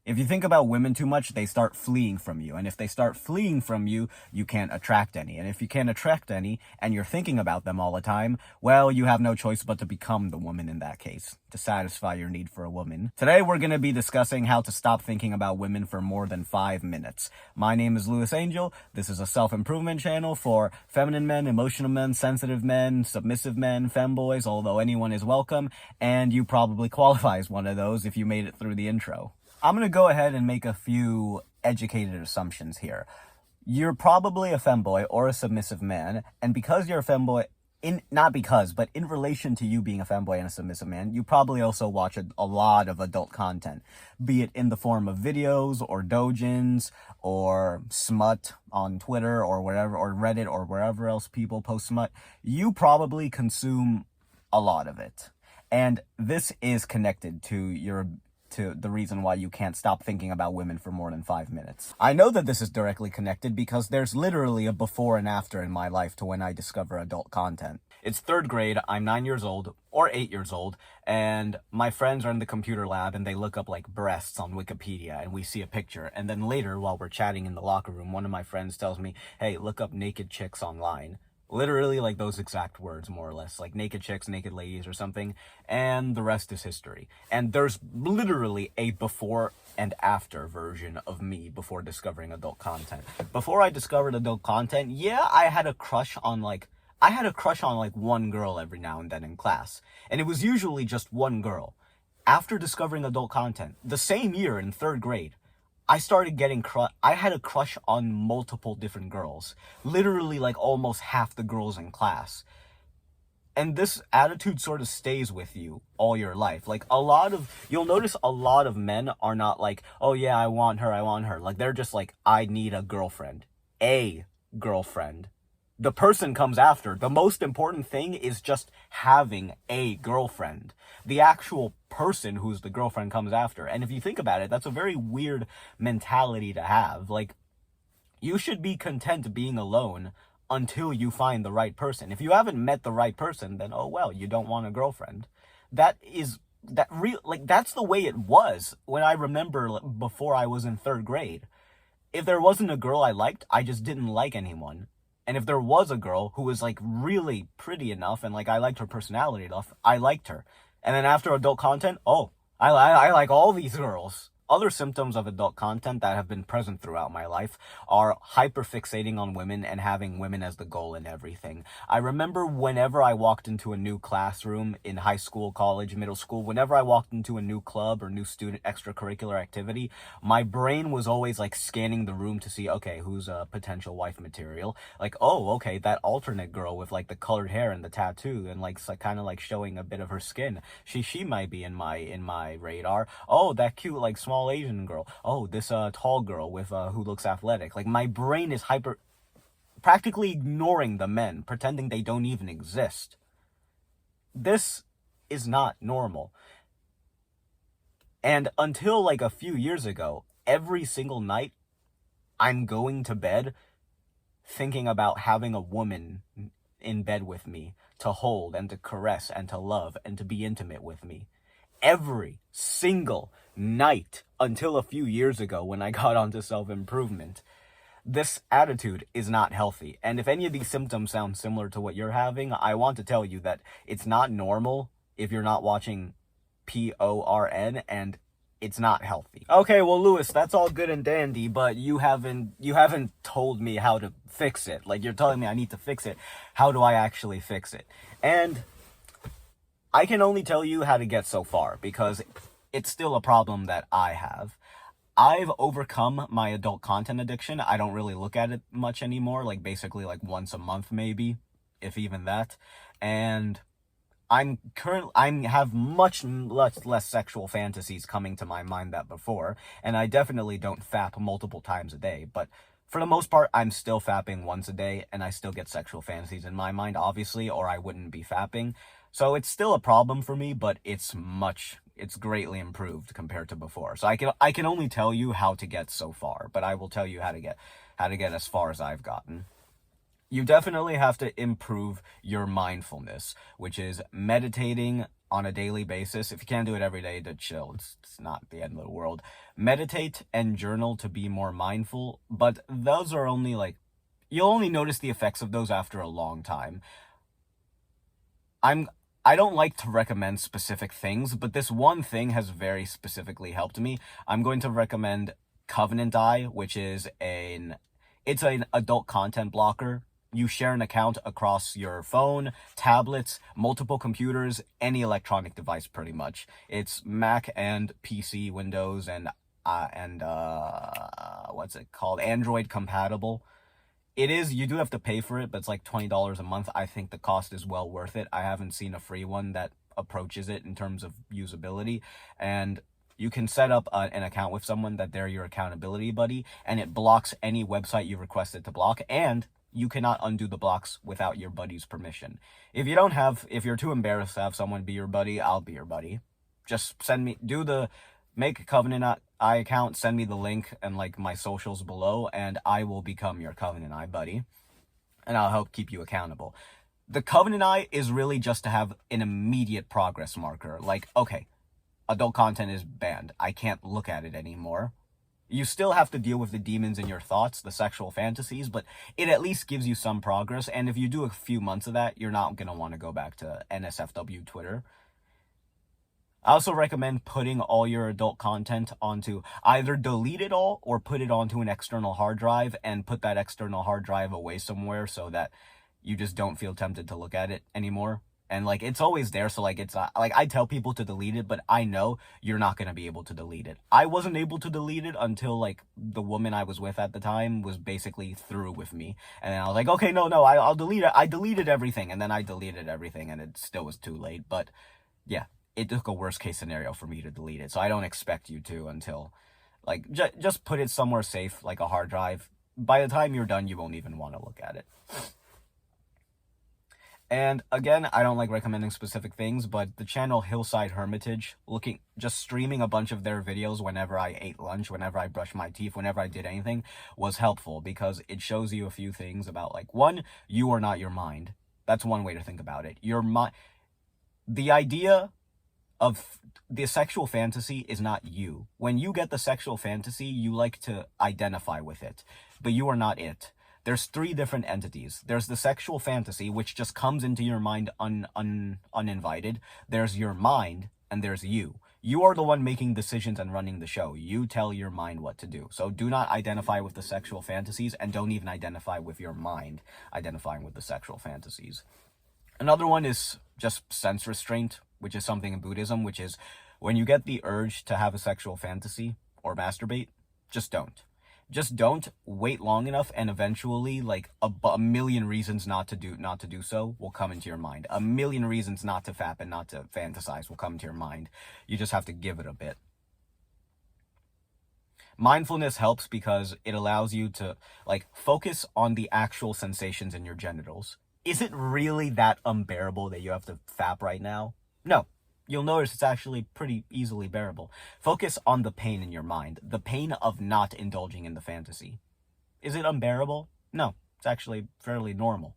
If you think about women too much, they start fleeing from you. And if they start fleeing from you, you can't attract any. And if you can't attract any, and you're thinking about them all the time, well, you have no choice but to become the woman in that case, to satisfy your need for a woman. Today, we're going to be discussing how to stop thinking about women for more than 5 minutes. My name is Louis Angel. This is a self-improvement channel for feminine men, emotional men, sensitive men, submissive men, femboys, although anyone is welcome, and you probably qualify as one of those if you made it through the intro. I'm going to go ahead and make a few educated assumptions here. You're probably a femboy or a submissive man, and because you're a femboy, but in relation to you being a femboy and a submissive man, you probably also watch a lot of adult content, be it in the form of videos or doujins or smut on Twitter or wherever, or Reddit or wherever else people post smut. You probably consume a lot of it. And this is connected to the reason why you can't stop thinking about women for more than 5 minutes. I know that this is directly connected because there's literally a before and after in my life to when I discover adult content. It's 3rd grade, I'm 9 years old, or 8 years old, and my friends are in the computer lab and they look up like breasts on Wikipedia and we see a picture. And then later, while we're chatting in the locker room, one of my friends tells me, hey, look up naked chicks online. Literally like those exact words, more or less, like naked chicks, naked ladies or something, and the rest is history. And there's literally a before and after version of me before discovering adult content. Before I discovered adult content, yeah, I had a crush on like one girl every now and then in class. And it was usually just one girl. After discovering adult content, the same year in 3rd grade, I started getting I had a crush on multiple different girls. Literally like almost half the girls in class. And this attitude sort of stays with you all your life. Like you'll notice a lot of men are not like, oh yeah, I want her. Like they're just like, I need a girlfriend. A girlfriend. The person comes after. The most important thing is just having a girlfriend. The actual person who's the girlfriend comes after. And if you think about it, that's a very weird mentality to have. Like, you should be content being alone until you find the right person. If you haven't met the right person, then oh well, you don't want a girlfriend. That's the way it was when I remember before I was in 3rd grade. If there wasn't a girl I liked, I just didn't like anyone. And if there was a girl who was like really pretty enough and like I liked her personality enough, I liked her. And then after adult content, oh, I like all these girls. Other symptoms of adult content that have been present throughout my life are hyperfixating on women and having women as the goal in everything. I remember whenever I walked into a new classroom in high school, college, middle school, whenever I walked into a new club or new student extracurricular activity, my brain was always like scanning the room to see, okay, who's a potential wife material? Like, oh, okay, that alternate girl with like the colored hair and the tattoo and like kind of like showing a bit of her skin. She might be in my radar. Oh, that cute like small Asian girl. Oh, this tall girl with who looks athletic. Like my brain is practically ignoring the men, pretending they don't even exist. This is not normal. And until like a few years ago, every single night I'm going to bed thinking about having a woman in bed with me to hold and to caress and to love and to be intimate with me. Every single night until a few years ago when I got onto self-improvement. This attitude is not healthy. And if any of these symptoms sound similar to what you're having, I want to tell you that it's not normal if you're not watching porn, and it's not healthy. Okay, well, Louis, that's all good and dandy, but you haven't told me how to fix it. Like, you're telling me I need to fix it. How do I actually fix it? And I can only tell you how to get so far, because it's still a problem that I have. I've overcome my adult content addiction. I don't really look at it much anymore, like basically like once a month maybe, if even that. And I have much less sexual fantasies coming to my mind than before, and I definitely don't fap multiple times a day, but for the most part, I'm still fapping once a day, and I still get sexual fantasies in my mind, obviously, or I wouldn't be fapping. So it's still a problem for me, but it's greatly improved compared to before. So I can only tell you how to get so far, but I will tell you how to get as far as I've gotten. You definitely have to improve your mindfulness, which is meditating on a daily basis. If you can't do it every day, to chill. It's not the end of the world. Meditate and journal to be more mindful, but those are only like, you'll only notice the effects of those after a long time. I don't like to recommend specific things, but this one thing has very specifically helped me. I'm going to recommend Covenant Eye, which is it's an adult content blocker. You share an account across your phone, tablets, multiple computers, any electronic device pretty much. It's Mac and PC, Windows, and what's it called? Android compatible. You do have to pay for it, but it's like $20 a month. I think the cost is well worth it. I haven't seen a free one that approaches it in terms of usability. And you can set up an account with someone that they're your accountability buddy, and it blocks any website you request it to block, and you cannot undo the blocks without your buddy's permission. If you're too embarrassed to have someone be your buddy, I'll be your buddy. Just make a Covenant Eye account, send me the link and like my socials below, and I will become your Covenant Eye buddy, and I'll help keep you accountable. The Covenant Eye is really just to have an immediate progress marker. Like, okay, adult content is banned. I can't look at it anymore. You still have to deal with the demons in your thoughts, the sexual fantasies, but it at least gives you some progress. And if you do a few months of that, you're not going to want to go back to NSFW Twitter. I also recommend putting all your adult content onto either delete it all or put it onto an external hard drive and put that external hard drive away somewhere so that you just don't feel tempted to look at it anymore. And like, it's always there, so like, it's not like I tell people to delete it, but I know you're not going to be able to delete it. I wasn't able to delete it until like the woman I was with at the time was basically through with me. And then I was like, okay, no, I'll delete it. I deleted everything, and then I deleted everything, and it still was too late. But yeah, it took a worst case scenario for me to delete it. So I don't expect you to until like, just put it somewhere safe, like a hard drive. By the time you're done, you won't even want to look at it. And again, I don't like recommending specific things, but the channel Hillside Hermitage, just streaming a bunch of their videos whenever I ate lunch, whenever I brushed my teeth, whenever I did anything, was helpful because it shows you a few things about, like, one, you are not your mind. That's one way to think about it. The idea of the sexual fantasy is not you. When you get the sexual fantasy, you like to identify with it, but you are not it. There's three different entities. There's the sexual fantasy, which just comes into your mind uninvited. There's your mind, and there's you. You are the one making decisions and running the show. You tell your mind what to do. So do not identify with the sexual fantasies, and don't even identify with your mind identifying with the sexual fantasies. Another one is just sense restraint, which is something in Buddhism, which is when you get the urge to have a sexual fantasy or masturbate, just don't. Just don't. Wait long enough, and eventually, like, a million reasons not to do so will come into your mind. A million reasons not to fap and not to fantasize will come into your mind. You just have to give it a bit. Mindfulness helps because it allows you to, like, focus on the actual sensations in your genitals. Is it really that unbearable that you have to fap right now? No. You'll notice it's actually pretty easily bearable. Focus on the pain in your mind, the pain of not indulging in the fantasy. Is it unbearable? No, it's actually fairly normal.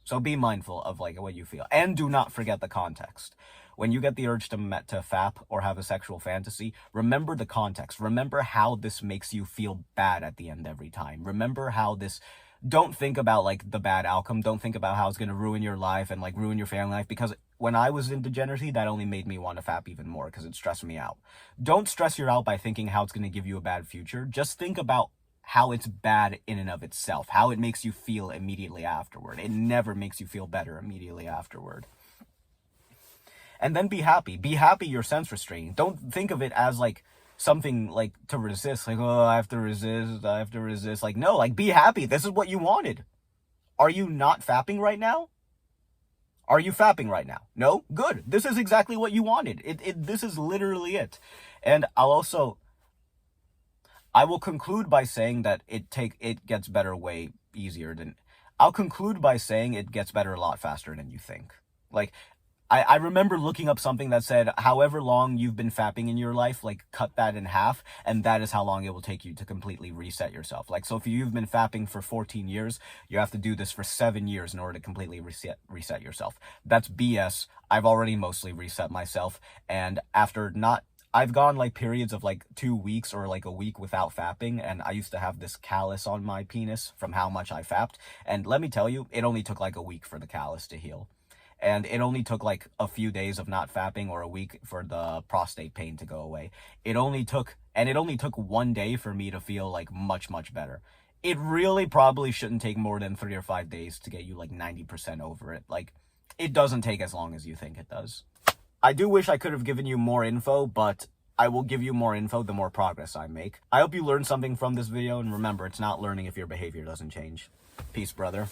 So be mindful of like what you feel, and do not forget the context. When you get the urge to fap or have a sexual fantasy, remember the context. Remember how this makes you feel bad at the end every time. Remember how this. Don't think about like the bad outcome. Don't think about how it's going to ruin your life and like ruin your family life, because when I was in degeneracy, that only made me want to fap even more because it stressed me out. Don't stress you out by thinking how it's going to give you a bad future. Just think about how it's bad in and of itself, how it makes you feel immediately afterward. It never makes you feel better immediately afterward. And then be happy. Be happy you're sense restraining. Don't think of it as like something like to resist, like, oh, I have to resist. Like, no, like, be happy. This is what you wanted. Are you not fapping right now? Are you fapping right now? No? Good. This is exactly what you wanted. This is literally it. And I will conclude by saying that it gets better way easier than, I'll conclude by saying it gets better a lot faster than you think. Like, I remember looking up something that said, however long you've been fapping in your life, like cut that in half, and that is how long it will take you to completely reset yourself. Like, so if you've been fapping for 14 years, you have to do this for 7 years in order to completely reset yourself. That's BS. I've already mostly reset myself, and after not I've gone like periods of like 2 weeks or like a week without fapping, and I used to have this callus on my penis from how much I fapped. And let me tell you, it only took like a week for the callus to heal. And it only took like a few days of not fapping or a week for the prostate pain to go away. It only took 1 day for me to feel like much, much better. It really probably shouldn't take more than 3 or 5 days to get you like 90% over it. Like, it doesn't take as long as you think it does. I do wish I could have given you more info, but I will give you more info the more progress I make. I hope you learned something from this video, and remember, it's not learning if your behavior doesn't change. Peace, brother.